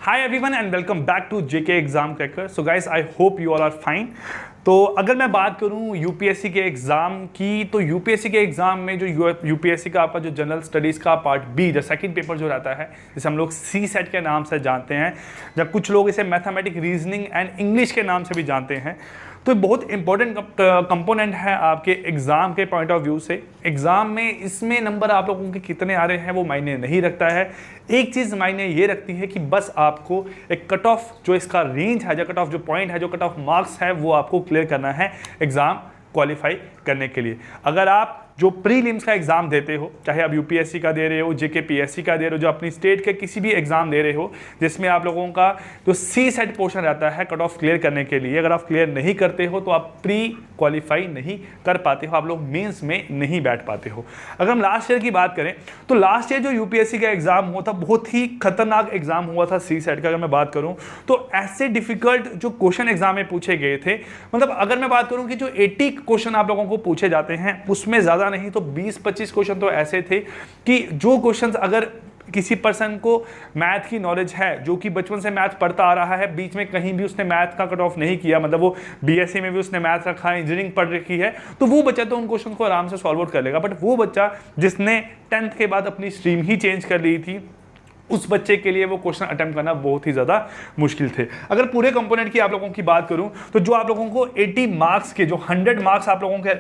Hi everyone and welcome back to JK exam cracker. So guys, I hope you all are fine. तो अगर मैं बात करूं UPSC के एग्ज़ाम की, तो यूपीएससी के एग्ज़ाम में जो यूपीएससी का आपका जो जनरल स्टडीज़ का पार्ट बी, जो सेकंड पेपर जो रहता है, जिसे हम लोग सी सेट के नाम से जानते हैं, जब कुछ लोग इसे मैथमेटिक, रीजनिंग एंड इंग्लिश के नाम से भी जानते हैं, तो बहुत इंपॉर्टेंट कंपोनेंट है आपके एग्ज़ाम के पॉइंट ऑफ व्यू से। एग्ज़ाम में इसमें नंबर आप लोगों के कितने आ रहे हैं वो मायने नहीं रखता है। एक चीज़ मायने ये रखती है कि बस आपको एक कट ऑफ, जो इसका रेंज है, जो कट ऑफ जो पॉइंट है, जो कट ऑफ मार्क्स है, वो आपको क्लियर करना है एग्ज़ाम क्वालिफाई करने के लिए। अगर आप जो प्रीलिम्स का एग्जाम देते हो, चाहे आप यूपीएससी का दे रहे हो, जेके पीएससी का दे रहे हो, जो अपनी स्टेट के किसी भी एग्जाम दे रहे हो, जिसमें आप लोगों का जो सी सेट पोर्शन रहता है कट ऑफ क्लियर करने के लिए, अगर आप क्लियर नहीं करते हो तो आप प्री क्वालिफाई नहीं कर पाते हो, आप लोग मेंस में नहीं बैठ पाते हो। अगर हम लास्ट ईयर की बात करें तो लास्ट ईयर जो यूपीएससी का एग्जाम हुआ था, बहुत ही खतरनाक एग्जाम हुआ था सी सेट का। अगर मैं बात करूं तो ऐसे डिफिकल्ट जो क्वेश्चन एग्जाम में पूछे गए थे, मतलब अगर मैं बात करूं कि जो 80 क्वेश्चन आप लोगों को पूछे जाते हैं, उसमें ज्यादा नहीं तो 20-25 क्वेश्चन तो ऐसे थे कि जो क्वेश्चंस अगर किसी पर्सन को मैथ की नॉलेज है, जो कि बचपन से मैथ पढ़ता आ रहा है, बीच में कहीं भी उसने मैथ का कट ऑफ नहीं किया, मतलब वो बीएससी में भी उसने मैथ रखा है, इंजीनियरिंग पढ़ रखी है, तो वो बच्चा तो उन क्वेश्चन को आराम से सॉल्व आउट कर लेगा। बट वो बच्चा जिसने 10th के बाद अपनी स्ट्रीम ही चेंज कर ली थी, उस बच्चे के लिए वो क्वेश्चन अटेम्प्ट करना बहुत ही ज़्यादा मुश्किल थे। अगर पूरे कंपोनेंट की आप लोगों की बात करूं तो जो आप लोगों को 80 मार्क्स के, जो 100 मार्क्स आप लोगों के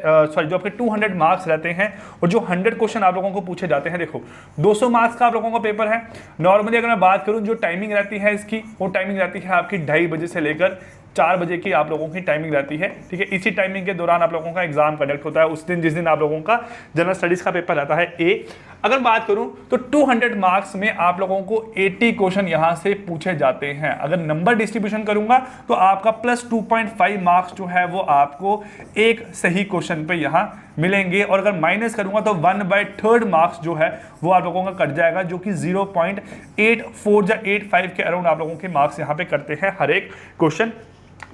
जो आपके 200 मार्क्स रहते हैं, और जो 100 क्वेश्चन आप लोगों को पूछे जाते हैं, देखो 200 मार्क्स का आप लोगों का पेपर है। नॉर्मली अगर मैं बात करूं, जो टाइमिंग रहती है इसकी, वो टाइमिंग रहती है आपकी 2:30 बजे से लेकर 4 बजे की आप लोगों की टाइमिंग रहती है। ठीक है, इसी टाइमिंग के दौरान आप लोगों का एग्जाम कंडक्ट होता है, उस दिन जिस दिन आप लोगों का जनरल स्टडीज का पेपर रहता है ए। अगर बात करूं तो 200 मार्क्स में आप लोगों को 80 क्वेश्चन यहां से पूछे जाते हैं। अगर नंबर डिस्ट्रीब्यूशन करूंगा तो आपका प्लस 2.5 मार्क्स जो है वो आपको एक सही क्वेश्चन पे यहां मिलेंगे, और अगर माइनस करूंगा तो 1/3 मार्क्स जो है वो आप लोगों का कट जाएगा, जो कि 0.84 या 85 के अराउंड आप लोगों के मार्क्स यहां पे करते हैं हर एक क्वेश्चन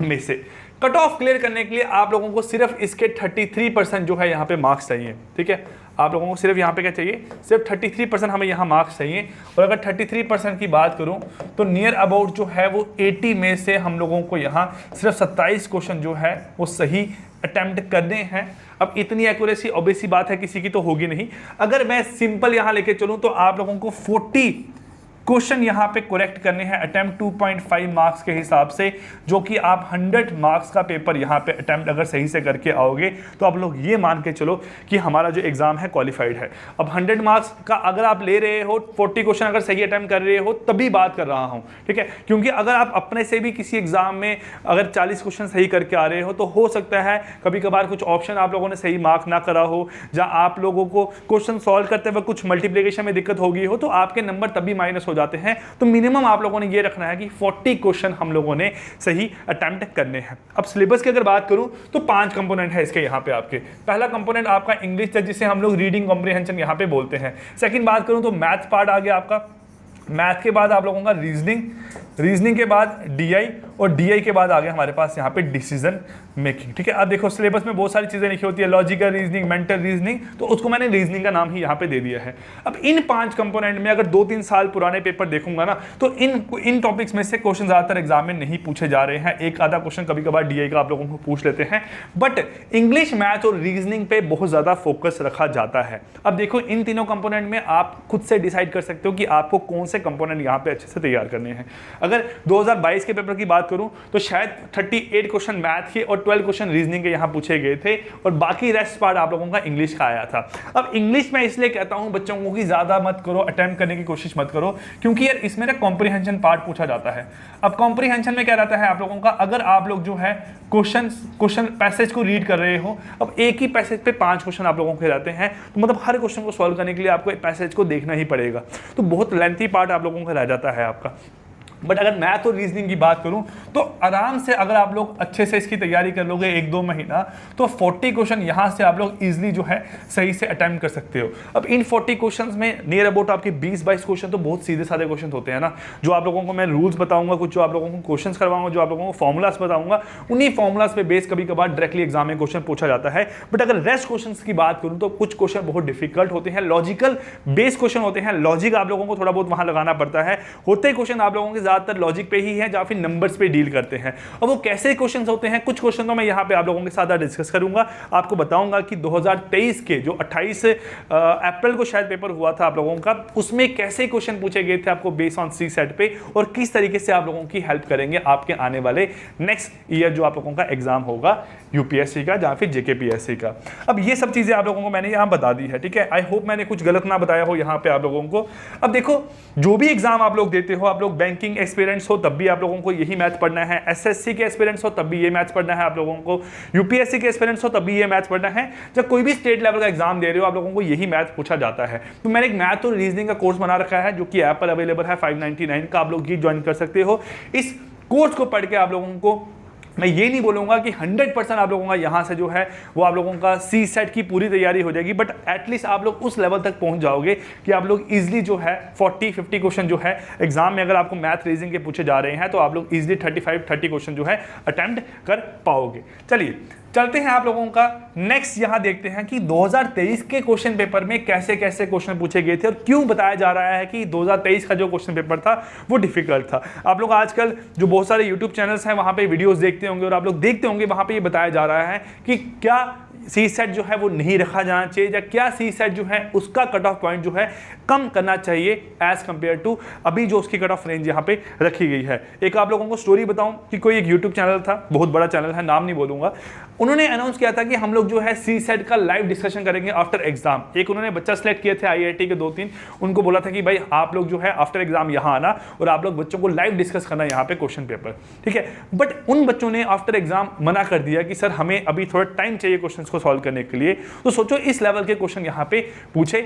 में से। कट ऑफ क्लियर करने के लिए आप लोगों को सिर्फ इसके 33% जो है यहाँ पे मार्क्स चाहिए। ठीक है, आप लोगों को सिर्फ यहाँ पे क्या चाहिए, सिर्फ 33% हमें यहाँ मार्क्स चाहिए। और अगर 33% की बात करूँ तो नियर अबाउट जो है वो 80 में से हम लोगों को यहाँ सिर्फ 27 क्वेश्चन जो है वो सही अटेम्प्ट करने हैं। अब इतनी एक्यूरेसी ऑब्वियस सी बात है किसी की तो होगी नहीं। अगर मैं सिंपल यहाँ लेके चलूँ तो आप लोगों को 40 क्वेश्चन यहाँ पे करेक्ट करने हैं अटेम्प्ट 2.5 मार्क्स के हिसाब से, जो कि आप 100 मार्क्स का पेपर यहाँ पे अटेम्प्ट अगर सही से करके आओगे तो आप लोग ये मान के चलो कि हमारा जो एग्जाम है क्वालिफाइड है। अब 100 मार्क्स का अगर आप ले रहे हो, 40 क्वेश्चन अगर सही अटेम्प्ट कर रहे हो, तभी बात कर रहा हूँ। ठीक है, क्योंकि अगर आप अपने से भी किसी एग्जाम में अगर 40 क्वेश्चन सही करके आ रहे हो, तो हो सकता है कभी कभार कुछ ऑप्शन आप लोगों ने सही मार्क ना करा हो, या आप लोगों को क्वेश्चन सॉल्व करते हुए कुछ मल्टीप्लिकेशन में दिक्कत हो गई हो, तो आपके नंबर तभी माइनस हो जाते हैं। तो मिनिमम आप लोगों ने ये रखना है कि 40 क्वेश्चन हम लोगों ने सही अटेम्प्ट करने हैं। अब सिलेबस की अगर बात करूं तो 5 कंपोनेंट है इसके यहाँ पे आपके। पहला कंपोनेंट आपका इंग्लिश, जिसे हम लोग रीडिंग कॉम्प्रिहेंशन यहाँ पे बोलते हैं। सेकंड बात करूं तो मैथ पार्ट आ गया आपका। मैथ के बाद आप लोगों का रीजनिंग के बाद डीआई, और डीआई के बाद आ गया हमारे पास यहाँ पे डिसीजन मेकिंग। ठीक है, अब देखो सिलेबस में बहुत सारी चीजें लिखी होती है, लॉजिकल रीजनिंग, मेंटल रीजनिंग, तो उसको मैंने रीजनिंग का नाम ही यहाँ पे दे दिया है। अब इन 5 कंपोनेंट में अगर 2-3 साल पुराने पेपर देखूंगा ना, तो इन टॉपिक्स में से क्वेश्चन ज्यादातर एग्जाम में नहीं पूछे जा रहे हैं। एक आधा क्वेश्चन कभी कभार डीआई का आप लोगों को पूछ लेते हैं, बट इंग्लिश, मैथ और रीजनिंग पे बहुत ज्यादा फोकस रखा जाता है। अब देखो इन तीनों कंपोनेंट में आप खुद से डिसाइड कर सकते हो कि आपको कौन से कंपोनेंट यहाँ पे अच्छे से तैयार करने हैं। अगर 2022 के पेपर की बात करूं तो शायद 38 क्वेश्चन मैथ के और 12 क्वेश्चन रीजनिंग के यहां पूछे गए थे, और बाकी रेस्ट पार्ट आप लोगों का इंग्लिश का आया था। अब इंग्लिश में इसलिए कहता हूं बच्चों को कि ज्यादा मत करो, अटेम्प्ट करने की कोशिश मत करो, क्योंकि यार इसमें ना कॉम्प्रिहेंशन पार्ट पूछा जाता है। अब कॉम्प्रिहेंशन में क्या रहता है आप लोगों का, अगर आप लोग जो है क्वेश्चन पैसेज को रीड कर रहे हो, अब एक ही पैसेज पे 5 क्वेश्चन आप लोगों के रहते हैं, तो मतलब हर क्वेश्चन को सॉल्व करने के लिए आपको पैसेज को देखना ही पड़ेगा, तो बहुत लेंथी पार्ट आप लोगों का रह जाता है आपका। बट अगर मैथ और रीजनिंग की बात करूं तो आराम से अगर आप लोग अच्छे से इसकी तैयारी कर लोगे 1-2 महीना, तो 40 क्वेश्चन यहां से आप लोग इजीली जो है सही से अटेम्प्ट कर सकते हो। अब इन 40 क्वेश्चंस में नियर अबाउट आपके 20-22 क्वेश्चन तो बहुत सीधे साधे क्वेश्चन होते हैं ना, जो आप लोगों को मैं रूल्स बताऊंगा, कुछ जो आप लोगों को क्वेश्चन करवाऊंगा, जो आप लोगों को फॉर्मुलास बताऊंगा, उन्हीं फॉर्मुलास पे बेस कभी कभार डायरेक्टली एग्जाम में क्वेश्चन पूछा जाता है। बट अगर रेस्ट क्वेश्चन की बात करूं तो कुछ क्वेश्चन बहुत डिफिकल्ट होते हैं, लॉजिकल बेस्ड क्वेश्चन होते हैं, लॉजिक आप लोगों को थोड़ा बहुत वहां लगाना पड़ता है। होते क्वेश्चन आप लोगों के ज़्यादातर लॉजिक पे ही है या फिर नंबर्स पे डील करते हैं। और वो कैसे क्वेश्चन होते हैं, कुछ क्वेश्चन तो मैं यहाँ पे आप लोगों के साथ डिस्कस करूंगा, आपको बताऊंगा कि 2023 के जो 28 अप्रैल को शायद पेपर हुआ था आप लोगों का, उसमें कैसे क्वेश्चन पूछे गए थे आपको बेस ऑन सी सेट पे, और किस तरीके से आप लोगों की हेल्प करेंगे आपके आने वाले नेक्स्ट ईयर जो आप लोगों का एग्जाम होगा यूपीएससी का या फिर जेकेपीएससी का। अब ये सब चीजें आप लोगों को मैंने यहाँ बता दी है, ठीक है। आई होप मैंने कुछ गलत ना बताया हो यहाँ पे आप लोगों को। अब देखो, जो भी एग्जाम आप लोग देते हो, आप लोग बैंकिंग एक्सपीरियंस हो तब भी आप लोगों को यही मैथ पढ़ना है, एसएससी के एक्सपीरियंस हो तब भी ये मैथ पढ़ना है आप लोगों को, यूपीएससी के एक्सपीरियंस हो तब भी ये मैथ पढ़ना है, जब कोई भी स्टेट लेवल का एग्जाम दे रहे हो आप लोगों को यही मैथ पूछा जाता है। तो मैंने एक मैथ और रीजनिंग का कोर्स बना रखा है जो कि ऐप पर अवेलेबल है 599 का, आप लोग ये ज्वाइन कर सकते हो। इस कोर्स को पढ़ के आप लोगों को, मैं ये नहीं बोलूंगा कि 100% आप लोगों का यहाँ से जो है वो आप लोगों का सी सेट की पूरी तैयारी हो जाएगी, बट एटलीस्ट आप लोग उस लेवल तक पहुंच जाओगे कि आप लोग इजीली जो है 40-50 क्वेश्चन जो है एग्जाम में अगर आपको मैथ रीजनिंग के पूछे जा रहे हैं तो आप लोग इजीली 35-30 क्वेश्चन जो है अटेम्प्ट कर पाओगे। चलिए चलते हैं आप लोगों का नेक्स्ट, यहां देखते हैं कि 2023 के क्वेश्चन पेपर में कैसे कैसे क्वेश्चन पूछे गए थे और क्यों बताया जा रहा है कि 2023 का जो क्वेश्चन पेपर था वो डिफिकल्ट था। आप लोग आजकल जो बहुत सारे यूट्यूब चैनल्स हैं वहां पे वीडियोस देखते होंगे और आप लोग देखते होंगे वहां पे ये बताया जा रहा है कि क्या सी सेट जो है वो नहीं रखा जाना चाहिए या क्या सी सेट जो है उसका कट ऑफ पॉइंट जो है कम करना चाहिए एज कंपेयर टू अभी जो उसकी कट ऑफ रेंज यहाँ पे रखी गई है। एक आप लोगों को स्टोरी बताऊं कि कोई एक यूट्यूब चैनल था, बहुत बड़ा चैनल है, नाम नहीं बोलूंगा, उन्होंने अनाउंस किया था कि हम लोग जो है सी सेट का लाइव डिस्कशन करेंगे आफ्टर एग्जाम। एक उन्होंने बच्चा सेलेक्ट किए थे आईआईटी के 2-3, उनको बोला था कि भाई आप लोग जो है आफ्टर एग्जाम यहाँ आना और आप लोग बच्चों को लाइव डिस्कस करना यहाँ पे क्वेश्चन पेपर, ठीक है। बट उन बच्चों ने आफ्टर एग्जाम मना कर दिया कि सर हमें अभी थोड़ा टाइम चाहिए क्वेश्चन को सॉल्व करने के लिए। तो सोचो इस लेवल के क्वेश्चन यहाँ पे पूछे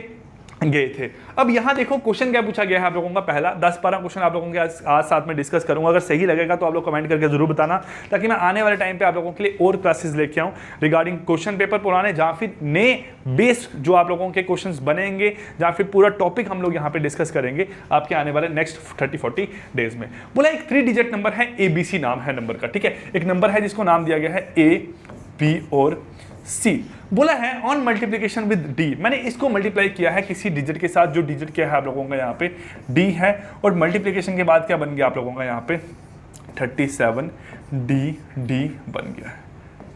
गए थे। अब यहां देखो क्वेश्चन क्या पूछा गया है आप लोगों का, पहला 10-12 क्वेश्चन आप लोगों के आज साथ में डिस्कस करूंगा। अगर सही लगेगा तो आप लोग कमेंट करके जरूर बताना, ताकि मैं आने वाले टाइम पे आप लोगों के लिए और क्लासेस लेके आऊं रिगार्डिंग क्वेश्चन पेपर पुराने या फिर नए बेस जो आप लोगों के क्वेश्चंस बनेंगे या फिर पूरा टॉपिक हम लोग यहाँ पे डिस्कस करेंगे आपके आने वाले नेक्स्ट 30-40 डेज में। बोला एक 3 डिजिट नंबर है, ABC नाम है नंबर का, ठीक है। एक नंबर है जिसको नाम दिया गया है A, B और C। बोला है ऑन मल्टीप्लीकेशन विद D, मैंने इसको मल्टीप्लाई किया है किसी डिजिट के साथ, जो डिजिट क्या है आप लोगों का यहाँ पे D है, और मल्टीप्लीकेशन के बाद क्या बन गया आप लोगों का यहाँ पे 37D बन गया है,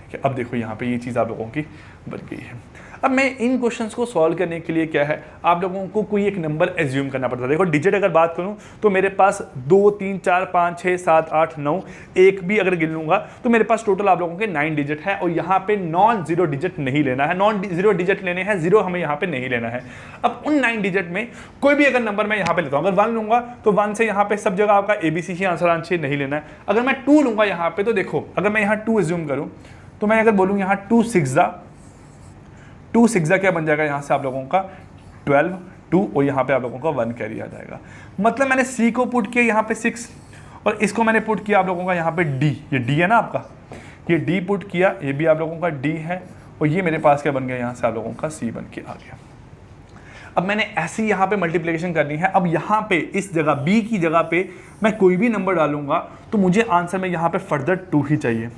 ठीक है। अब देखो यहाँ पे ये चीज़ आप लोगों की बन गई है। अब मैं इन क्वेश्चंस को सॉल्व करने के लिए क्या है आप लोगों को कोई एक नंबर एज्यूम करना पड़ता है। देखो डिजिट अगर बात करूं तो मेरे पास 2, 3, 4, 5, 6, 7, 8, 9, एक भी अगर गिन लूंगा तो मेरे पास टोटल आप लोगों के 9 डिजिट है, और यहाँ पे नॉन जीरो डिजिट नहीं लेना है, नॉन जीरो डिजिट लेने हैं, जीरो हमें यहाँ पे नहीं लेना है। अब उन 9 डिजिट में कोई भी अगर नंबर मैं यहाँ पे लेता हूँ, अगर 1 लूंगा तो 1 से यहाँ पे सब जगह आपका ABC ही आंसर आना चाहिए, नहीं लेना है। अगर मैं 2 लूंगा यहाँ पे तो देखो अगर मैं यहाँ 2 एज्यूम करूँ तो मैं अगर बोलूँ यहाँ 2 6 क्या बन जाएगा यहाँ से आप लोगों का 12, 2 और यहाँ पे आप लोगों का 1 कैरी आ जाएगा। मतलब मैंने C को पुट किया यहाँ पे 6 और इसको मैंने पुट किया आप लोगों का यहाँ पे D, ये D है ना आपका, ये D पुट किया, ये भी आप लोगों का D है, और ये मेरे पास क्या बन गया यहाँ से आप लोगों का C बन के आ गया। अब मैंने ऐसे यहाँ पे मल्टीप्लिकेशन करनी है। अब यहाँ पे इस जगह B की जगह पे मैं कोई भी नंबर डालूंगा तो मुझे आंसर में यहाँ पे फर्दर 2 ही चाहिए।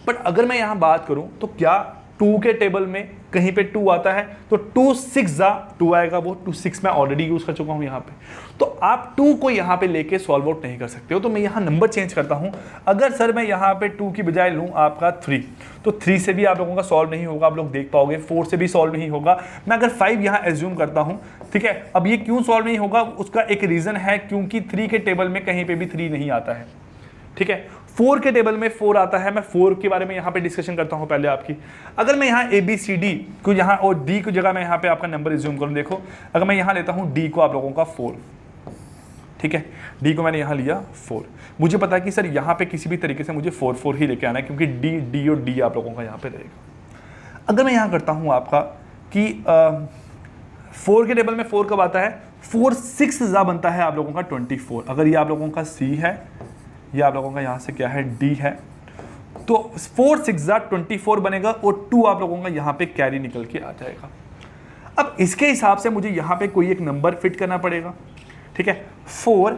बट अगर मैं यहाँ बात करूँ तो क्या 2 के टेबल में कहीं पे 2 आता है तो 2 6 2 आएगा, वो 2 6 मैं ऑलरेडी यूज कर चुका हूं यहाँ पे। तो आप 2 को यहाँ पे लेके सॉल्व आउट नहीं कर सकते हो, तो मैं यहाँ नंबर चेंज करता हूँ। अगर सर मैं यहाँ पे 2 की बजाय लूँ आपका 3, तो 3 से भी आप लोगों का सॉल्व नहीं होगा, आप लोग देख पाओगे। 4 से भी सॉल्व नहीं होगा। मैं अगर 5 यहाँ एज्यूम करता हूँ, ठीक है। अब ये क्यों सॉल्व नहीं होगा, उसका एक रीजन है, क्योंकि 3 के टेबल में कहीं पे भी 3 नहीं आता है, ठीक है। 4 के टेबल में 4 आता है। मैं 4 के बारे में यहाँ पे डिस्कशन करता हूँ पहले आपकी। अगर मैं यहाँ ABCD को यहाँ और D की जगह मैं यहाँ पे आपका नंबर रिज्यूम करूँ, देखो अगर मैं यहाँ लेता हूँ D को आप लोगों का 4, ठीक है। D को मैंने यहाँ लिया 4, मुझे पता है कि सर यहाँ पे किसी भी तरीके से मुझे 4 ही लेके आना है, क्योंकि D और D आप लोगों का यहाँ पे रहेगा। अगर मैं यहाँ करता हूँ आपका कि 4 के टेबल में 4 कब आता है, 4 6 बनता है आप लोगों का 24। अगर ये आप लोगों का C है, ये आप लोगों का यहाँ से क्या है D है, तो 4 6 24 बनेगा और 2 आप लोगों का यहाँ पे कैरी निकल के आ जाएगा। अब इसके हिसाब से मुझे यहाँ पे कोई एक नंबर फिट करना पड़ेगा, ठीक है। 4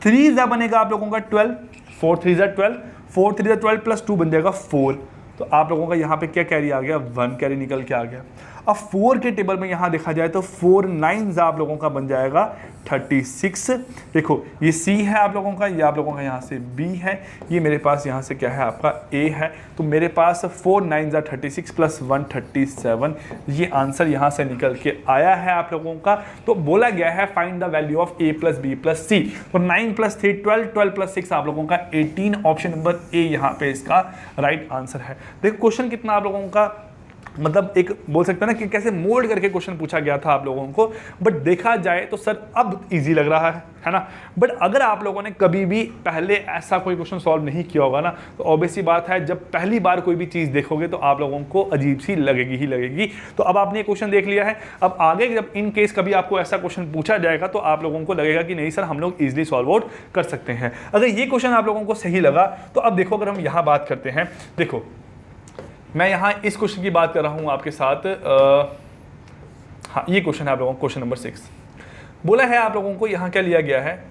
3 बनेगा आप लोगों का 12, 4 3 12, 4 3 12 प्लस 2 बन जाएगा 4, तो आप लोगों का यहाँ पे क्या कैरी आ गया, 1 कैरी निकल के आ गया। अब 4 के टेबल में यहाँ देखा जाए तो 4 9s आप लोगों का बन जाएगा 36। देखो ये C है आप लोगों का, ये आप लोगों का यहाँ से B है, ये मेरे पास यहाँ से क्या है आपका A है। तो मेरे पास 4 9s 36 प्लस 1 37, ये आंसर यहाँ से निकल के आया है आप लोगों का। तो बोला गया है find the value of A plus B plus C। तो 9 प्लस 3 12, 12 प्लस 6 आप लोगों का 18, ऑप्शन नंबर A यहाँ पे इसका राइट आंसर है। देखो क्वेश्चन कितना आप लोगों का मतलब एक बोल सकते हैं ना कि कैसे मोल्ड करके क्वेश्चन पूछा गया था आप लोगों को, बट देखा जाए तो सर अब इजी लग रहा है ना। बट अगर आप लोगों ने कभी भी पहले ऐसा कोई क्वेश्चन सॉल्व नहीं किया होगा ना, तो ऑब्वियस सी बात है जब पहली बार कोई भी चीज़ देखोगे तो आप लोगों को अजीब सी लगेगी ही लगेगी। तो अब आपने क्वेश्चन देख लिया है, अब आगे जब इन केस कभी आपको ऐसा क्वेश्चन पूछा जाएगा तो आप लोगों को लगेगा कि नहीं सर हम लोग ईजिली सॉल्व आउट कर सकते हैं। अगर ये क्वेश्चन आप लोगों को सही लगा तो अब देखो अगर हम यहाँ बात करते हैं, देखो मैं यहाँ इस क्वेश्चन की बात कर रहा हूँ आपके साथ। हाँ ये क्वेश्चन है आप लोगों को, क्वेश्चन नंबर 6 बोला है आप लोगों को, यहाँ क्या लिया गया है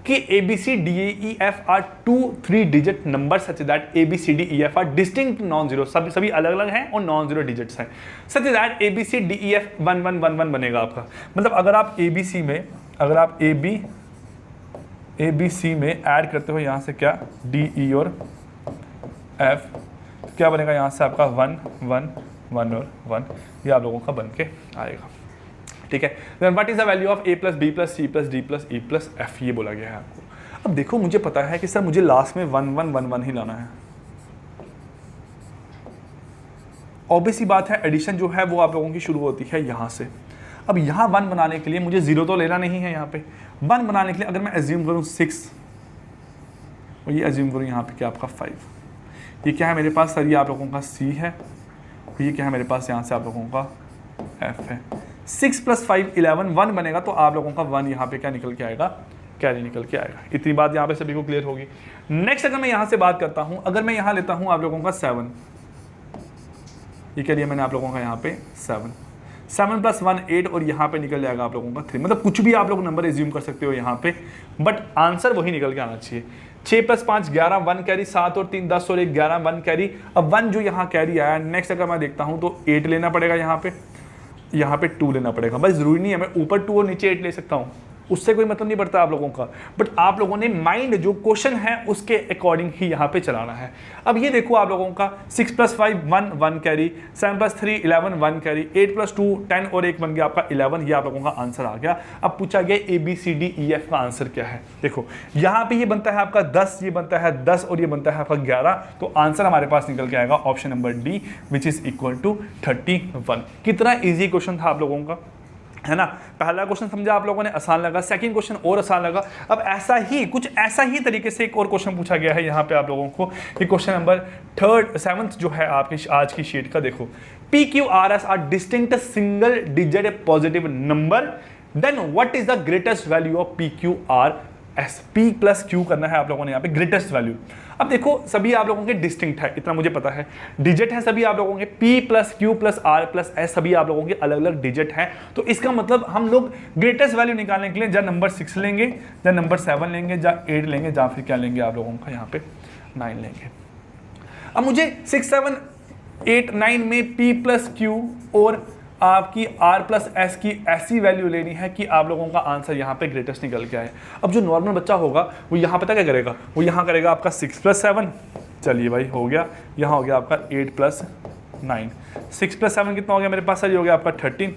कि ABCDEF are 2-3 digit number such that ABCDEF are distinct non zero, सभी अलग अलग हैं और नॉन जीरो डिजिट्स हैं, सच दैट ABCDEF 1111 बनेगा आपका। मतलब अगर आप ABC में अगर आप ABC में ऐड करते हो यहाँ से क्या DE और F, क्या बनेगा यहाँ से आपका 1 1 1 और 1, ये आप लोगों का बन के आएगा। ठीक है, then what is the value of A plus B plus C plus D plus E plus F, ये बोला गया है आपको। अब देखो मुझे पता है कि सर मुझे लास्ट में 1 1 1 1 ही लाना है। ऑब्वियस सी बात है एडिशन जो है वो आप लोगों की शुरू होती है यहाँ से। अब यहाँ 1 बनाने के लिए मुझे 0 तो लेना नहीं है, यहाँ पे 1 बनाने के लिए अगर मैं एज्यूम करूँ 6 और ये एज्यूम करूँ यहाँ पे क्या आपका 5, ये क्या है मेरे पास सर, ये आप लोगों का C है, ये क्या है मेरे पास यहाँ से आप लोगों का F है। 6 प्लस 5 11, 1 बनेगा तो आप लोगों का 1 यहाँ पे क्या निकल के आएगा, कैरी निकल के आएगा। इतनी बात यहाँ पे सभी को क्लियर होगी। नेक्स्ट अगर मैं यहाँ से बात करता हूँ, अगर मैं यहाँ लेता हूँ आप लोगों का 7, ये क्या लिया मैंने आप लोगों का यहाँ पे 7 प्लस 1 8 और यहाँ पे निकल जाएगा आप लोगों का 3। मतलब कुछ भी आप लोग नंबर एज्यूम कर सकते हो यहाँ पे, बट आंसर वही निकल के आना चाहिए। 6 प्लस 5 11, 1 कैरी, 7 और 3 10 और 1 11, 1 कैरी। अब 1 जो यहाँ कैरी आया, नेक्स्ट अगर मैं देखता हूँ तो 8 लेना पड़ेगा यहाँ पे 2 लेना पड़ेगा। बस जरूरी नहीं है मैं ऊपर 2 और नीचे 8 ले सकता हूँ, उससे कोई मतलब नहीं पड़ता आप लोगों का, बट आप लोगों ने माइंड जो क्वेश्चन है उसके अकॉर्डिंग ही यहाँ पे चलाना है। अब ये देखो आप लोगों का 6 plus 5 1 carry, 7 plus 3 11 1 carry, 8 plus 2 10 और 1 बन गया आपका 11, ये आप लोगों का आंसर आ गया। अब पूछा गया ABCDEF का आंसर क्या है। देखो यहाँ पे ये बनता है आपका 10, ये बनता है 10 और ये बनता है आपका 11, तो आंसर हमारे पास निकल के आएगा option number D which is equal to 31। कितना ईजी क्वेश्चन था आप लोगों का, है ना। पहला क्वेश्चन समझा आप लोगों ने, आसान लगा, सेकंड क्वेश्चन और आसान लगा। अब ऐसा ही तरीके से एक और क्वेश्चन पूछा गया है यहाँ पे आप लोगों को, ये क्वेश्चन नंबर 7 जो है आपकी आज की शीट का। देखो PQRS are distinct single digit positive number, then what is the greatest value of PQRS। P plus Q करना है आप लोगों ने यहाँ पे ग्रेटेस्ट वैल्यू। अब देखो सभी आप लोगों के डिस्टिंक्ट है, इतना मुझे पता है, डिजिट है सभी आप लोगों के, P plus Q plus R plus S सभी आप लोगों के अलग अलग डिजिट हैं। तो इसका मतलब हम लोग ग्रेटेस्ट वैल्यू निकालने के लिए या नंबर 6 लेंगे, या नंबर 7 लेंगे, या 8 लेंगे, या फिर क्या लेंगे आप लोगों का यहाँ पे 9 लेंगे। अब मुझे 6 7 8 9 में P प्लस Q और आपकी R प्लस S की ऐसी वैल्यू लेनी है कि आप लोगों का आंसर यहाँ पे ग्रेटेस्ट निकल के आए। अब जो नॉर्मल बच्चा होगा वो यहाँ पता क्या करेगा, वो यहाँ करेगा आपका 6 प्लस 7, चलिए भाई हो गया, यहाँ हो गया आपका 8 प्लस 9, 6 प्लस 7 कितना हो गया मेरे पास सर, ये हो गया आपका 13,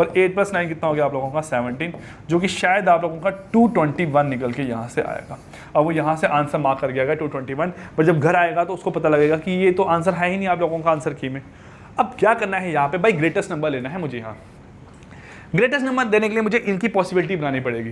और 8 प्लस 9 कितना हो गया आप लोगों का 17, जो कि शायद आप लोगों का 221 निकल के यहाँ से आएगा। अब वो यहाँ से आंसर मार्क कर गया 221, पर जब घर आएगा तो उसको पता लगेगा कि ये तो आंसर है ही नहीं आप लोगों का आंसर की में। अब क्या करना है यहाँ पे भाई, ग्रेटेस्ट नंबर लेना है मुझे। यहाँ ग्रेटेस्ट नंबर देने के लिए मुझे इनकी पॉसिबिलिटी बनानी पड़ेगी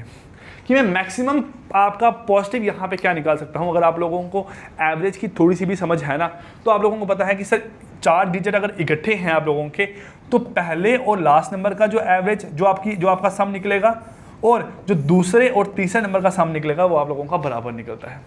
कि मैं मैक्सिमम आपका पॉजिटिव यहाँ पे क्या निकाल सकता हूँ। अगर आप लोगों को एवरेज की थोड़ी सी भी समझ है ना, तो आप लोगों को पता है कि सर 4 डिजिट अगर इकट्ठे हैं आप लोगों के, तो पहले और लास्ट नंबर का जो एवरेज जो आपका सम निकलेगा, और जो दूसरे और तीसरे नंबर का सम निकलेगा, वो आप लोगों का बराबर निकलता है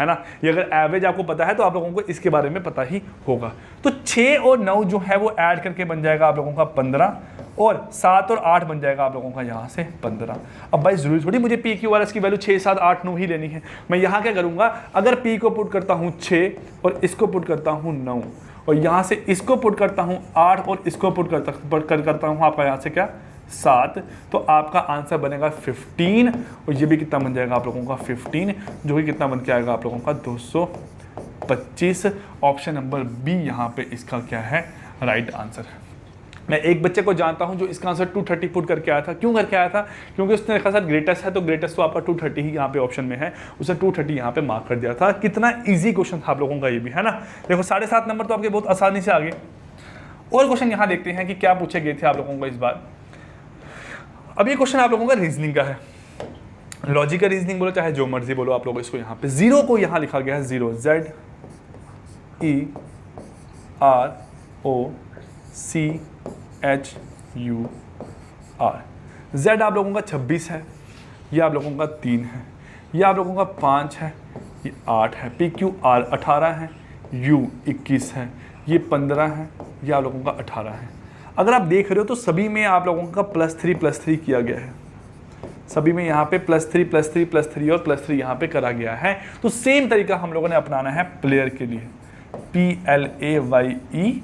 ना। ये अगर एवरेज आपको पता है तो आप लोगों को इसके बारे में पता ही होगा। तो 6 और 9 जो है वो ऐड करके बन जाएगा आप लोगों का 15, और 7 और 8 बन जाएगा आप लोगों का यहाँ से 15। अब भाई जरूरी थोड़ी मुझे पी क्यू आर एस की वैल्यू 6, 7, 8, 9 ही लेनी है। मैं यहाँ क्या करूँगा, अगर पी को पुट करता हूँ 6 और इसको पुट करता हूँ 9 और यहाँ से इसको पुट करता हूँ 8 और इसको पुट करता हूँ आपका यहाँ से क्या 7, तो आपका आंसर बनेगा 15 और ये भी कितना बन जाएगा आप लोगों का 15, जो कि कितना बन के आएगा आप लोगों का 225। ऑप्शन नंबर बी यहाँ पे इसका क्या है राइट आंसर है। मैं एक बच्चे को जानता हूं जो इसका आंसर 230 पुट करके आया था। क्यों करके आया था? क्योंकि उसने देखा सर ग्रेटेस्ट है तो ग्रेटेस्ट तो आपका 230 ही यहाँ पे ऑप्शन में है, उसने 230 यहाँ पे मार्क कर दिया था। कितना इजी क्वेश्चन था आप लोगों का ये भी, है ना। देखो 7.5 नंबर तो आपके बहुत आसानी से आ गए। और क्वेश्चन यहाँ देखते हैं कि क्या पूछे गए थे आप लोगों को इस बार। अब ये क्वेश्चन आप लोगों का रीजनिंग का है, लॉजिकल रीजनिंग बोलो चाहे जो मर्जी बोलो आप लोगों। इसको यहाँ पे जीरो को यहाँ लिखा गया है जीरो, ZEROCHUR। Z आप लोगों का 26 है, ये आप लोगों का 3 है, ये आप लोगों का 5 है, ये 8 है, PQR 18 है, U 21 है, ये 15 है, ये आप लोगों का 18 है। अगर आप देख रहे हो तो सभी में आप लोगों का +3 किया गया है, सभी में यहाँ पे +3 और +3 यहाँ पे करा गया है। तो सेम तरीका हम लोगों ने अपनाना है प्लेयर के लिए, PLAYER।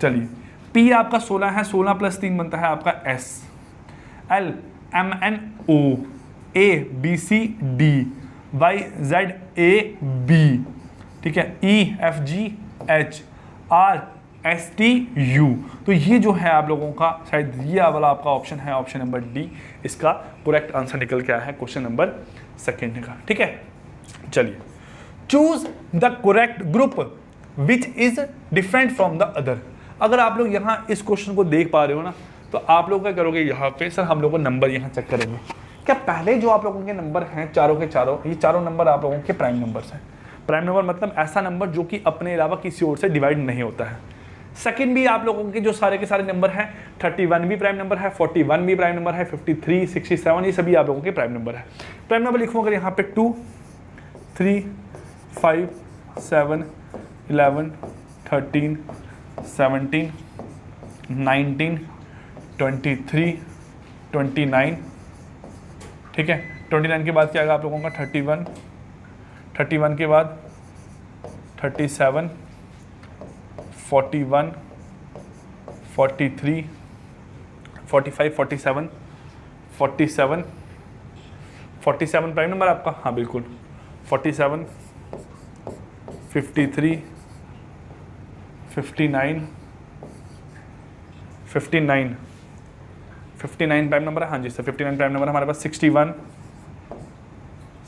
चलिए P आपका 16 है, 16 + 3 बनता है आपका S, L MNO ABCD YZAB, ठीक है, EFGHRSTU। तो ये जो है आप लोगों का शायद ये वाला आपका ऑप्शन है, ऑप्शन नंबर डी, इसका करेक्ट आंसर निकल के आया है क्वेश्चन नंबर 2 का। ठीक है, चलिए choose the correct group which is different from the other. अगर आप लोग यहाँ इस क्वेश्चन को देख पा रहे हो ना, तो आप लोग क्या करोगे, यहाँ पे सर हम लोग नंबर यहाँ चेक करेंगे। क्या पहले जो आप लोगों के नंबर हैं चारों के चारों, ये चारों नंबर आप लोगों के प्राइम नंबर्स हैं। प्राइम नंबर मतलब ऐसा नंबर जो कि अपने अलावा किसी और से डिवाइड नहीं होता है। सेकंड भी आप लोगों के जो सारे के सारे नंबर हैं, 31 भी प्राइम नंबर है, 41 भी प्राइम नंबर है, 53, 67 ये सभी आप लोगों के प्राइम नंबर है। प्राइम नंबर लिखूँ अगर यहाँ पे 2, 3, 5, 7, 11, 13, 17, 19, 23, 29, ठीक है। 29 के बाद क्या आएगा आप लोगों का 31, 31 के बाद 37, 41, 43, 45, 47, 47, 47 प्राइम नंबर आपका, हाँ बिल्कुल 47, 53, 59, 59, 59 प्राइम नंबर है, हाँ जी सर 59 प्राइम नंबर हमारे पास। 61,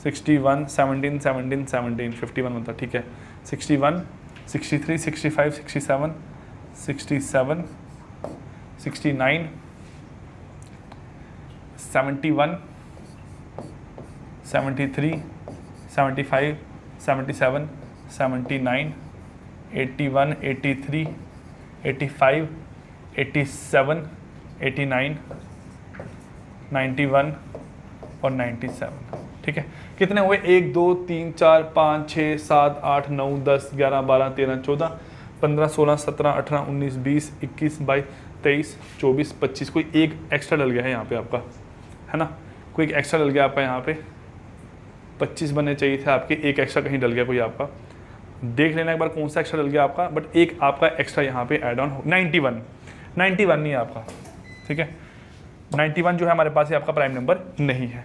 61, 17, 17, 17, 51 बनता, ठीक है। 61, 63, 65, 67, 67, 69, 71, 73, 75, 77, 79, 81, 83, 85, 87, 89, 91 और 97, ठीक है। कितने हुए? 1, 2, 3, 4, 5, 6, 7, 8, 9, 10, 11, 12, 13, 14, 15, 16, 17, 18, 19, 20, 21, 22, 23, 24, 25। कोई एक एक्स्ट्रा डल गया है यहाँ पे आपका, है ना, कोई एक एक्स्ट्रा डल गया आपका यहाँ पे। 25 बनने चाहिए थे आपके, एक एक्स्ट्रा कहीं डल गया कोई आपका। देख लेना एक बार कौन सा एक्स्ट्रा डल गया आपका, बट एक आपका एक्स्ट्रा यहाँ पे ऐड ऑन हो। 91 नहीं है आपका, ठीक है। 91 जो है हमारे पास ये आपका प्राइम नंबर नहीं है,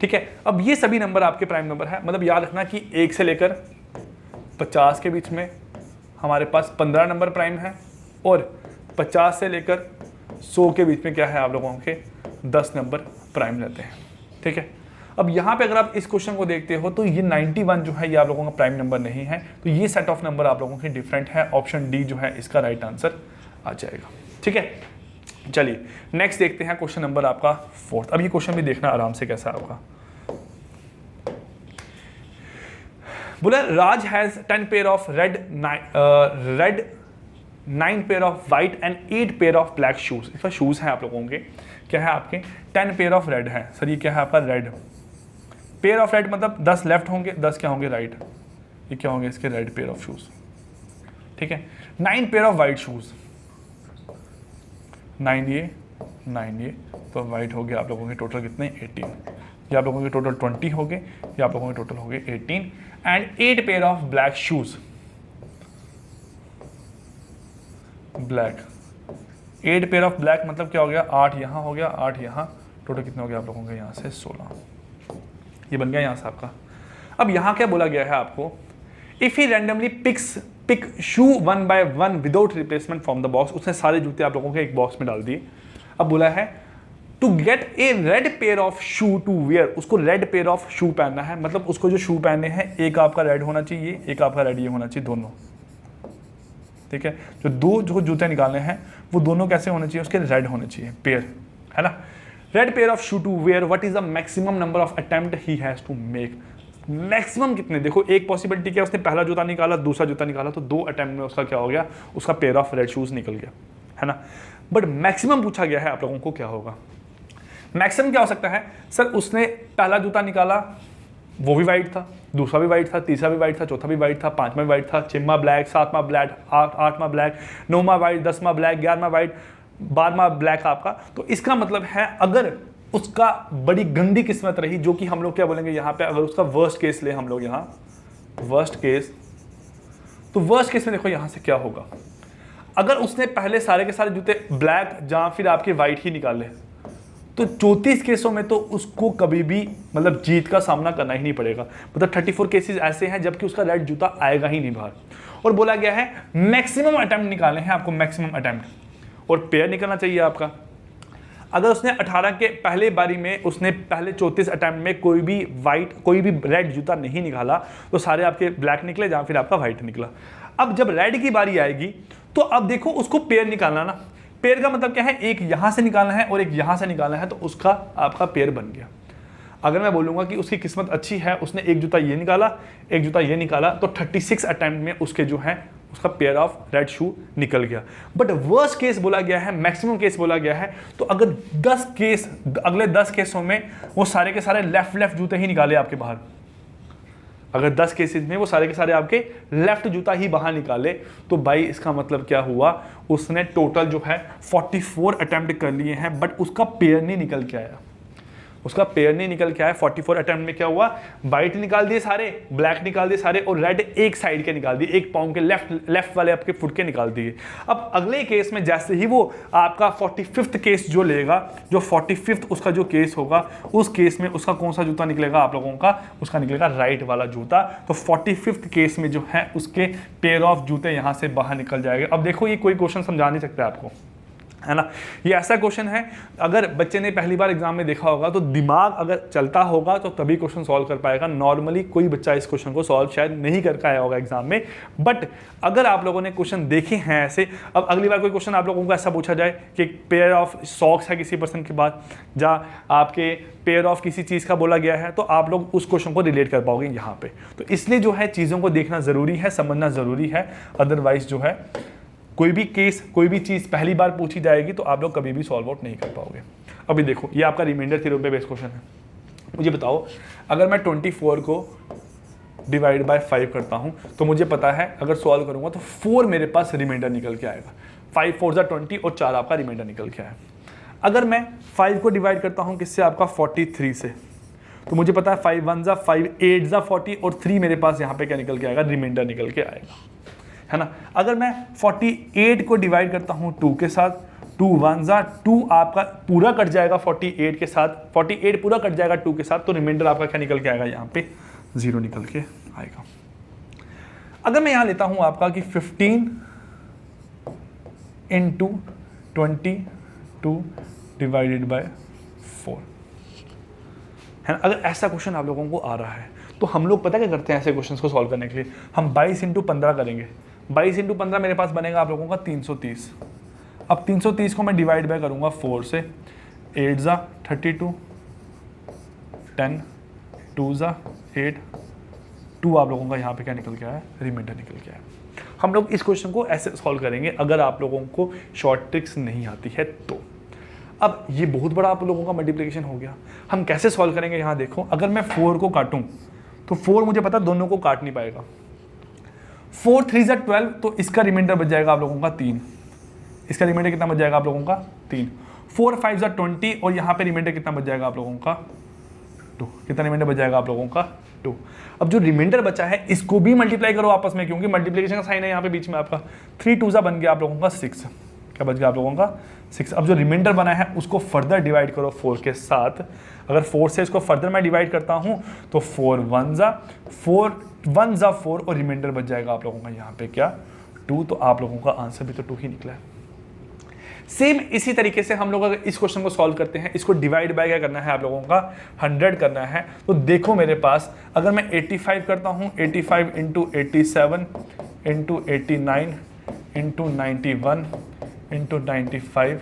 ठीक है। अब ये सभी नंबर आपके प्राइम नंबर है, मतलब याद रखना कि 1 से लेकर 50 के बीच में हमारे पास 15 नंबर प्राइम है, और 50 से लेकर 100 के बीच में क्या है आप लोगों के 10 नंबर प्राइम रहते हैं, ठीक है। अब यहाँ पे अगर आप इस क्वेश्चन को देखते हो तो ये 91 जो है ये आप लोगों का प्राइम नंबर नहीं है, तो ये सेट ऑफ नंबर आप लोगों के डिफरेंट है। ऑप्शन डी जो है इसका राइट आंसर आ जाएगा, ठीक है। चलिए नेक्स्ट देखते हैं क्वेश्चन नंबर आपका 4। अब ये क्वेश्चन भी देखना आराम से कैसा आपका। बोला Raj has 10 pair of red 9 pair of white and 8 pair of black shoes. इसका शूज है आप लोगों के, क्या है आपके 10 पेयर ऑफ रेड है। सर ये क्या है आपका रेड पेयर ऑफ रेड, मतलब 10 लेफ्ट होंगे, 10 क्या होंगे राइट, ये क्या होंगे इसके रेड पेयर ऑफ शूज, ठीक है। 9 पेयर ऑफ वाइट शूज, 9 ये 9 ये, तो वाइट हो गया आप लोगों के टोटल कितने 18, ये आप लोगों के टोटल 20 हो गए, ये आप लोगों के टोटल हो गए 18 and 8 pair of black shoes, black 8 pair of black मतलब क्या हो गया 8 यहाँ हो गया 8 यहाँ, टोटल कितने हो गया आप लोगों के यहाँ से 16, ये बन गया यहाँ से आपका। अब यहाँ क्या बोला गया है आपको, if he randomly pick shoe 1 by 1 without replacement from the box, उसने सारे जूते आप लोगों के एक बॉक्स में डाल दिए। अब बोला है to get a red pair of shoe to wear, उसको रेड पेयर ऑफ शू पहनना है, मतलब उसको जो शू पहने हैं एक आपका रेड होना चाहिए, एक आपका रेड ये होना चाहिए, दोनों, ठीक है। जो जूते निकालने हैं वो दोनों कैसे होने चाहिए, उसके रेड होने चाहिए पेयर, है ना। Red pair of shoe to wear, what is the maximum number of attempt he has to make, maximum कितने, देखो एक पॉसिबिलिटी क्या, उसने पहला जूता निकाला दूसरा जूता निकाला, तो 2 अटेम्प्ट में उसका क्या हो गया, उसका पेयर ऑफ रेड शूज निकल गया, है ना। बट मैक्सिमम पूछा गया है आप लोगों को क्या होगा, मैक्सिमम क्या हो सकता है, सर उसने पहला जूता निकाला वो भी वाइट था, दूसरा भी वाइट था, तीसरा भी वाइट था, चौथा भी वाइट था, 5वां भी वाइट था, 6वां ब्लैक, 7वां ब्लैक, 8वां ब्लैक, 9वां वाइट, 10वां ब्लैक, 11वां वाइट, 12वां ब्लैक आपका। तो इसका मतलब है अगर उसका बड़ी गंदी किस्मत रही, जो कि हम लोग क्या बोलेंगे यहाँ पे, अगर उसका वर्स्ट केस ले हम लोग यहाँ वर्स्ट केस, तो वर्स्ट केस में देखो यहाँ से क्या होगा, अगर उसने पहले सारे के सारे जूते ब्लैक या फिर आपके वाइट ही निकाले, तो 34 केसों में तो उसको कभी भी मतलब जीत का सामना करना ही नहीं पड़ेगा, मतलब 34 केसेस ऐसे हैं जबकि उसका रेड जूता आएगा ही नहीं बाहर। और बोला गया है मैक्सिमम अटेम्प्ट निकालने हैं आपको, मैक्सिमम अटेम्प्ट, और पेयर निकलना चाहिए आपका। अगर उसने 18 के पहले बारी में उसने पहले 34 अटेम्प्ट में कोई भी रेड जूता नहीं निकाला, तो सारे आपके ब्लैक निकले या फिर आपका व्हाइट निकला। अब जब रेड की बारी आएगी तो अब देखो उसको पेयर निकालना ना, पेयर का मतलब क्या है, एक यहां से निकालना है और एक यहां से निकालना है, तो उसका आपका पेयर बन गया। अगर मैं बोलूंगा कि उसकी किस्मत अच्छी है, उसने एक जूता ये निकाला एक जूता ये निकाला, तो 36 अटेम्प्ट में उसके जो है उसका पेयर ऑफ रेड शू निकल गया। बट वर्स्ट केस बोला गया है, मैक्सिमम केस बोला गया है, तो अगर 10 केस, अगले 10 केसों में वो सारे के सारे लेफ्ट जूते ही निकाले आपके बाहर, अगर 10 केसेस में वो सारे के सारे आपके लेफ्ट जूता ही बाहर निकाले, तो भाई इसका मतलब क्या हुआ, उसने टोटल जो है 44 अटेम्प्ट कर लिए हैं, बट उसका पेयर नहीं निकल के आया, उसका पेयर नहीं निकल के आया। 44 अटेम्प्ट में क्या हुआ, वाइट निकाल दिए सारे, ब्लैक निकाल दिए सारे, और रेड एक साइड के निकाल दिए, एक पाँव के लेफ्ट वाले आपके फुट के निकाल दिए। अब अगले केस में जैसे ही वो आपका 45th केस जो लेगा, जो 45th उसका जो केस होगा, उस केस में उसका कौन सा जूता निकलेगा आप लोगों का, उसका निकलेगा राइट वाला जूता। तो 45th केस में जो है उसके पेयर ऑफ जूते यहाँ से बाहर निकल जाएंगे। अब देखो ये कोई क्वेश्चन समझा नहीं सकता आपको, है ना, ये ऐसा क्वेश्चन है अगर बच्चे ने पहली बार एग्जाम में देखा होगा तो दिमाग अगर चलता होगा तो तभी क्वेश्चन सॉल्व कर पाएगा। नॉर्मली कोई बच्चा इस क्वेश्चन को सॉल्व शायद नहीं कर पाया होगा एग्जाम में, बट अगर आप लोगों ने क्वेश्चन देखे हैं ऐसे, अब अगली बार कोई क्वेश्चन आप लोगों को ऐसा पूछा जाए कि पेयर ऑफ सॉक्स है किसी पर्सन के बाद, या आपके पेयर ऑफ किसी चीज़ का बोला गया है, तो आप लोग उस क्वेश्चन को रिलेट कर पाओगे यहाँ पे। तो इसलिए जो है चीज़ों को देखना ज़रूरी है, समझना ज़रूरी है, अदरवाइज जो है कोई भी केस, कोई भी चीज़ पहली बार पूछी जाएगी तो आप लोग कभी भी सॉल्व आउट नहीं कर पाओगे। अभी देखो ये आपका रिमाइंडर थ्योरम पे बेस्ड क्वेश्चन है। मुझे बताओ अगर मैं 24 को डिवाइड बाय 5 करता हूँ तो मुझे पता है अगर सॉल्व करूँगा तो 4 मेरे पास रिमाइंडर निकल के आएगा। 5 4 20 और 4 आपका रिमाइंडर निकल के आया। अगर मैं 5 को डिवाइड करता हूँ किससे, आपका 43 से, तो मुझे पता है 5 1 5 8 40 और 3 मेरे पास यहाँ पे क्या निकल के आएगा, रिमाइंडर निकल के आएगा, है ना। अगर मैं 48 को डिवाइड करता हूँ 2 के साथ, 2 1 2 आपका पूरा कट जाएगा 48 के साथ, 48 पूरा कट जाएगा 2 के साथ, तो रिमाइंडर आपका क्या निकल के आएगा, यहाँ पे 0 निकल के आएगा। अगर मैं यहाँ लेता हूँ आपका कि 15 into 22 डिवाइडेड बाय 4, है ना। अगर ऐसा क्वेश्चन आप लोगों को आ रहा है तो हम लोग पता क्या करते हैं ऐसे क्वेश्चंस को सॉल्व करने के लिए, हम 22 into 15 करेंगे। 22 into 15 मेरे पास बनेगा आप लोगों का 330। अब 330 को मैं डिवाइड बाय करूंगा 4 से, 8 32, 10 2 8, 2 आप लोगों का यहाँ पे क्या निकल के आया, रिमाइंडर निकल के आया। हम लोग इस क्वेश्चन को ऐसे सॉल्व करेंगे अगर आप लोगों को शॉर्ट ट्रिक्स नहीं आती है तो। अब ये बहुत बड़ा आप लोगों का मल्टीप्लिकेशन हो गया, हम कैसे सॉल्व करेंगे, यहाँ देखो अगर मैं 4 को काटूं तो 4 मुझे पता दोनों को काट नहीं पाएगा, 4 3 12, तो इसका रिमाइंडर बच जाएगा आप लोगों का 3, इसका रिमाइंडर कितना बच जाएगा आप लोगों का 3। 4 5 20 और यहाँ पे रिमाइंडर कितना बच जाएगा आप लोगों का 2। कितना रिमाइंडर बच जाएगा आप लोगों का 2। अब जो रिमाइंडर बचा है इसको भी मल्टीप्लाई करो आपस में, क्योंकि मल्टीप्लिकेशन का साइन है यहाँ पे बीच में आपका। 3 2 बन गया आप लोगों का 6। क्या बच गया आप लोगों का 6। अब जो रिमाइंडर बना है उसको फर्दर डिवाइड करो 4 के साथ। अगर 4 से इसको फर्दर मैं डिवाइड करता हूँ तो 4 1 जा 4 और रिमाइंडर बच जाएगा आप लोगों का यहाँ पे क्या 2। तो आप लोगों का आंसर भी तो 2 ही निकला है। सेम इसी तरीके से हम लोग अगर इस क्वेश्चन को सॉल्व करते हैं, इसको डिवाइड बाय क्या करना है आप लोगों का 100 करना है। तो देखो मेरे पास अगर मैं 85 करता हूँ 85 into 87 into 89 into 91 into 95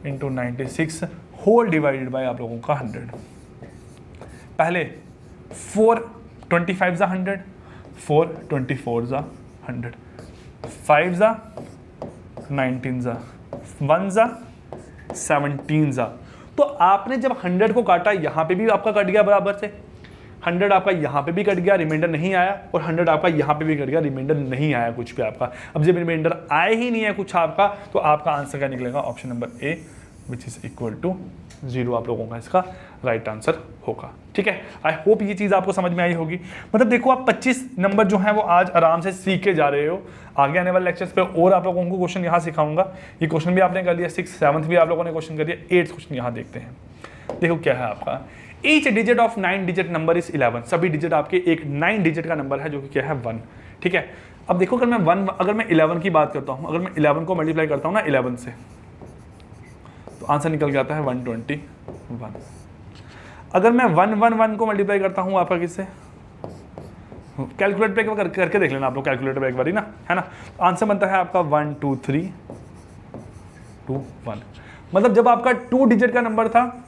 into 96 whole divided by आप लोगों का 100। पहले 4 25 जा 100, 4 24 जा 100, 5 जा 19 जा 1 जा 17 जा। तो आपने जब 100 को काटा यहाँ पे भी आपका कट गया बराबर से, 100 आपका यहाँ पे भी कट गया, रिमाइंडर नहीं आया, और 100 आपका यहाँ पे भी कट गया, रिमाइंडर नहीं आया कुछ भी आपका। अब जब रिमाइंडर आए ही नहीं है कुछ आपका, तो आपका आंसर क्या निकलेगा option number A which is equal to 0 आप लोगों का इसका राइट आंसर होगा। ठीक है, आई होप ये चीज़ आपको समझ में आई होगी। मतलब देखो आप 25 नंबर जो है वो आज आराम से सीख के जा रहे हो। आगे आने वाले लेक्चर्स पे और आप लोगों को क्वेश्चन यहाँ सिखाऊंगा। ये क्वेश्चन भी आपने कर लिया, 6th 7th भी आप लोगों ने क्वेश्चन कर लिया, 8th क्वेश्चन यहाँ देखते हैं। देखो क्या है आपका, each digit of 9 digit number is 11। सभी डिजिट आपके एक 9 डिजिट का नंबर है जो कि क्या है 1। ठीक है, अब देखो अगर मैं 11 की बात करता हूँ, अगर मैं 11 को मल्टीप्लाई करता हूँ ना 11 से, तो आंसर निकल के आता है 121। अगर मैं 111 को मल्टीप्लाई करता हूँ आपका किससे, कैलकुलेटर पे करके देख लेना आप लोग, कैलकुलेटर पे एक बार ही ना, है ना। आंसर बनता है आपका 1 2 3 2 1। मतलब जब आपका 2 डिजिट का नंबर था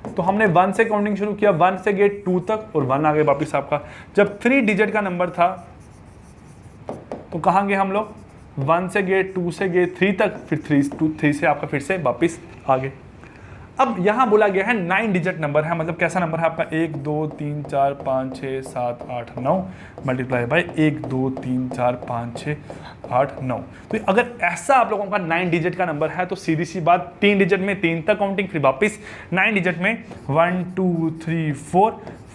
तो हमने 1 से काउंटिंग शुरू किया, 1 से गए 2 तक और 1 आ गए वापिस आपका। जब 3 डिजिट का नंबर था तो कहाँ गए हम लोग, 1 से गए 2 से गए 3 तक, फिर 3 से आपका फिर से वापिस आ गए। अब यहां बोला गया है 9 डिजिट नंबर है, मतलब कैसा नंबर है आपका 1 2 3 4 5 6 7 8 9 मल्टीप्लाई बाय 1 2 3 4 5 6 8 9। तो अगर ऐसा आप लोगों का 9 डिजिट का नंबर है तो सीधी सी बात 3 डिजिट में 3 तक काउंटिंग, फिर वापस 9 डिजिट में 1 2 3 4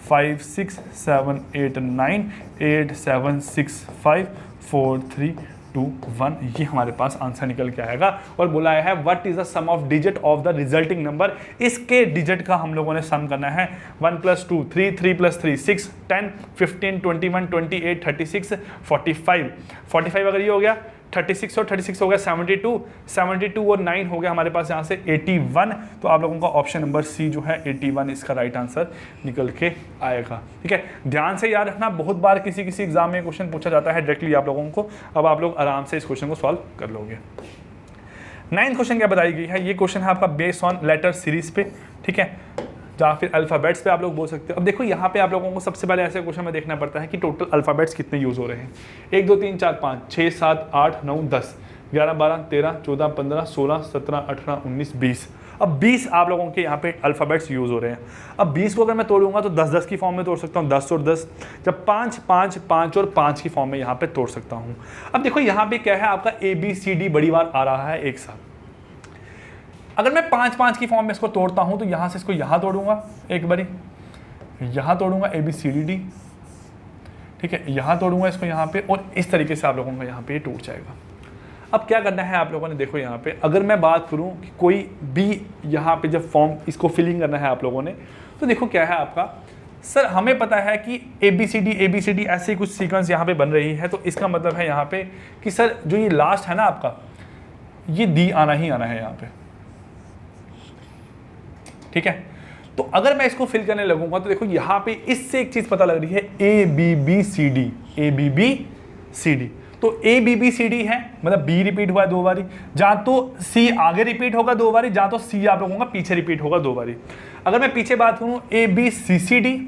5 6 7 8 9 8 7 6 5 4 3 2 1, ये हमारे पास आंसर निकल के आएगा। और बोला है what is the sum of digit of the resulting number, इसके डिजिट का हम लोगों ने सम करना है। 1 + 2 3 3 + 3 6 10 15 21 28 36 45 45 अगर ये हो गया 36 और 36 हो गया 72 और 9 हो गया हमारे पास यहाँ से 81। तो आप लोगों का ऑप्शन नंबर सी जो है 81 इसका राइट आंसर निकल के आएगा। ठीक है, ध्यान से याद रखना, बहुत बार किसी एग्जाम में क्वेश्चन पूछा जाता है डायरेक्टली आप लोगों को। अब आप लोग आराम से इस क्वेश्चन को सॉल्व कर लोगे। 9th क्वेश्चन क्या बताई गई है, ये क्वेश्चन है आपका बेस्ड ऑन लेटर सीरीज पे। ठीक है, या फिर अल्फ़ाबेट्स पे आप लोग बोल सकते हो। अब देखो यहाँ पे आप लोगों को सबसे पहले ऐसे क्वेश्चन में देखना पड़ता है कि टोटल अल्फ़ाबेट्स कितने यूज़ हो रहे हैं। 1 2 3 4 5 6 7 8 9 10 11 12 13 14 15 16 17 18 19 20। अब 20 आप लोगों के यहाँ पे अल्फ़ाबेट्स यूज़ हो रहे हैं। अब 20 को अगर मैं तोड़ूंगा तो 10 10 की फॉर्म में तोड़ सकता हूँ, 10 और 10, जब 5 5 5 और 5 की फॉर्म में यहाँ पे तोड़ सकता हूँ। अब देखो यहाँ पे क्या है आपका ABCD बड़ी बार आ रहा है एक साथ। अगर मैं 5 5 की फॉर्म में इसको तोड़ता हूं तो यहां से इसको यहां तोड़ूंगा, एक बारी यहां तोड़ूंगा ABCD, ठीक है, यहां तोड़ूंगा इसको यहां पे, और इस तरीके से आप लोगों का यहां पे ये टूट जाएगा। अब क्या करना है आप लोगों ने, देखो यहां पे अगर मैं बात करूं कि कोई भी यहां पे जब फॉर्म इसको फिलिंग करना है आप लोगों ने, तो देखो क्या है आपका, सर हमें पता है कि ABCD ऐसे कुछ सीक्वेंस यहाँ पे बन रही है, तो इसका मतलब है यहाँ पे कि सर जो ये लास्ट है ना आपका, ये D आना ही आना है यहाँ पे। ठीक है, तो अगर मैं इसको फिल करने लगूंगा तो देखो यहाँ पे इससे एक चीज पता लग रही है ABBCD। तो ABBCD है, मतलब B रिपीट हुआ है 2 बारी, जहां तो C आगे रिपीट होगा 2 बारी, जहां तो C आप लोगों का पीछे रिपीट होगा 2 बारी। अगर मैं पीछे बात करूं ABCD,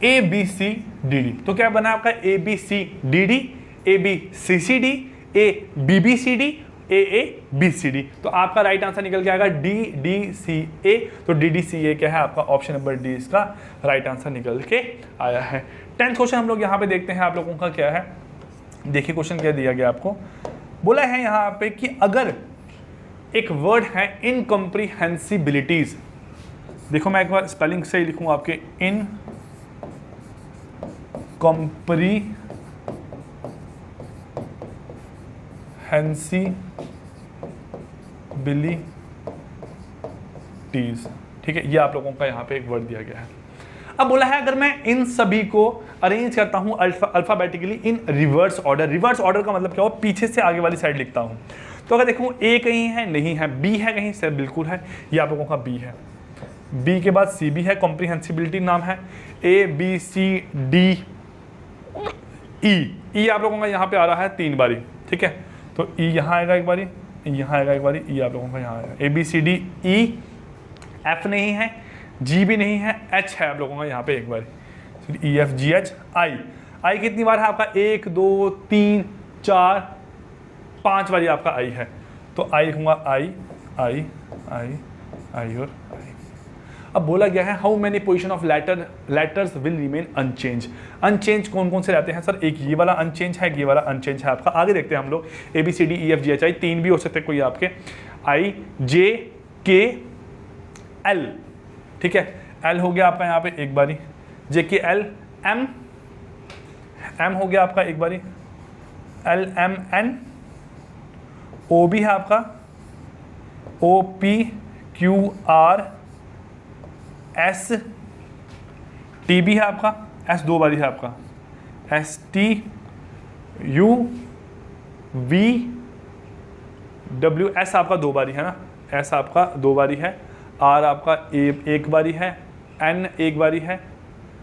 ABCD, तो क्या बना आपका ABCDD, ABCCD, ABBCD, AABCD। तो आपका राइट आंसर निकल के आएगा DDCA। तो DDCA क्या है आपका ऑप्शन नंबर डी इसका राइट आंसर निकल के आया है। 10th क्वेश्चन हम लोग यहाँ पे देखते हैं आप लोगों का क्या है। देखिए क्वेश्चन क्या दिया गया आपको, बोला है यहाँ पे कि अगर एक वर्ड है इनकम्प्रीहेंसिबिलिटीज, देखो मैं एक बार स्पेलिंग से ही लिखूँ आपके, इनकम्प्रीहेंसिबिलिटीज, ठीक है, ये आप लोगों का यहाँ पे एक वर्ड दिया गया है। अब बोला है अगर मैं इन सभी को अरेंज करता हूं अल्फाबेटिकली इन रिवर्स ऑर्डर, रिवर्स ऑर्डर का मतलब क्या हुआ, पीछे से आगे वाली साइड लिखता हूं, तो अगर देखूं ए कहीं है नहीं है, बी है कहीं से बिल्कुल है, ये आप लोगों का बी है, बी के बाद सी भी है, कॉम्प्रीहेंसिबिलिटी नाम है, ए बी सी डी ई आप लोगों का यहाँ पे आ रहा है 3 बारी, ठीक है, तो ई यहाँ आएगा एक बारी, यहाँ आएगा एक बारी, ई आप लोगों का यहाँ आएगा, A B C D E, F नहीं है, जी भी नहीं है, एच है आप लोगों का यहाँ पे एक बार, ई एफ जी एच आई, आई कितनी बार है आपका, 1 2 3 4 5 बारी आपका आई है, तो आई लिखूंगा आई आई आई आई और आई। अब बोला गया है how many position of letters will remain unchange, unchange कौन कौन से रहते हैं सर, एक ये वाला अनचेंज है, ये वाला अनचेंज है आपका, आगे देखते हैं हम लोग, A B C D E F G H I, 3 भी हो सकते हैं कोई आपके, आई जे के एल, ठीक है, एल हो गया आपका यहाँ पे एक बारी, जे के एल, एम एम हो गया आपका एक बारी, एल एम एन, ओ भी है आपका, O P Q R S, T भी है आपका, एस 2 बारी है आपका, S T U V W, S आपका 2 बारी है ना, एस आपका 2 बारी है, आर आपका एक बारी है, एन एक बारी है,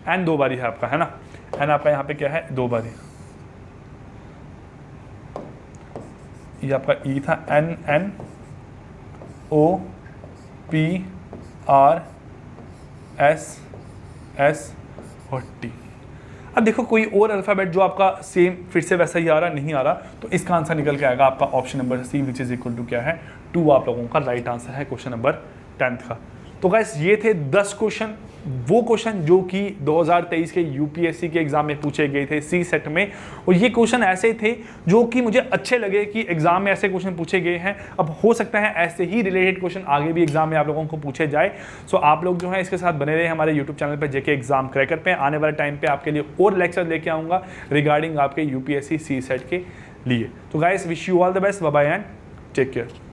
एन 2 बारी है आपका, है ना, एन आपका यहाँ पे क्या है 2 बारी, ये आपका ई था, N N O P R S S और टी। अब देखो कोई और अल्फ़ाबेट जो आपका सेम फिर से वैसा ही आ रहा नहीं आ रहा, तो इसका आंसर निकल के आएगा आपका option number C which is equal to क्या है 2, आप लोगों का राइट आंसर है क्वेश्चन नंबर 10th का। तो गाइस ये थे 10 क्वेश्चन, वो क्वेश्चन जो कि 2023 के यूपीएससी के एग्जाम में पूछे गए थे सी सेट में, और ये क्वेश्चन ऐसे थे जो कि मुझे अच्छे लगे कि एग्जाम में ऐसे क्वेश्चन पूछे गए हैं। अब हो सकता है ऐसे ही रिलेटेड क्वेश्चन आगे भी एग्जाम में आप लोगों को पूछे जाए। सो आप लोग जो है इसके साथ बने रहे हमारे यूट्यूब चैनल पर जेके एग्जाम क्रैकर पे। आने वाले टाइम पे आपके लिए और लेक्चर लेके आऊँगा रिगार्डिंग आपके यूपीएससी सी सेट के लिए। तो guys wish you all the best, bye bye and take care.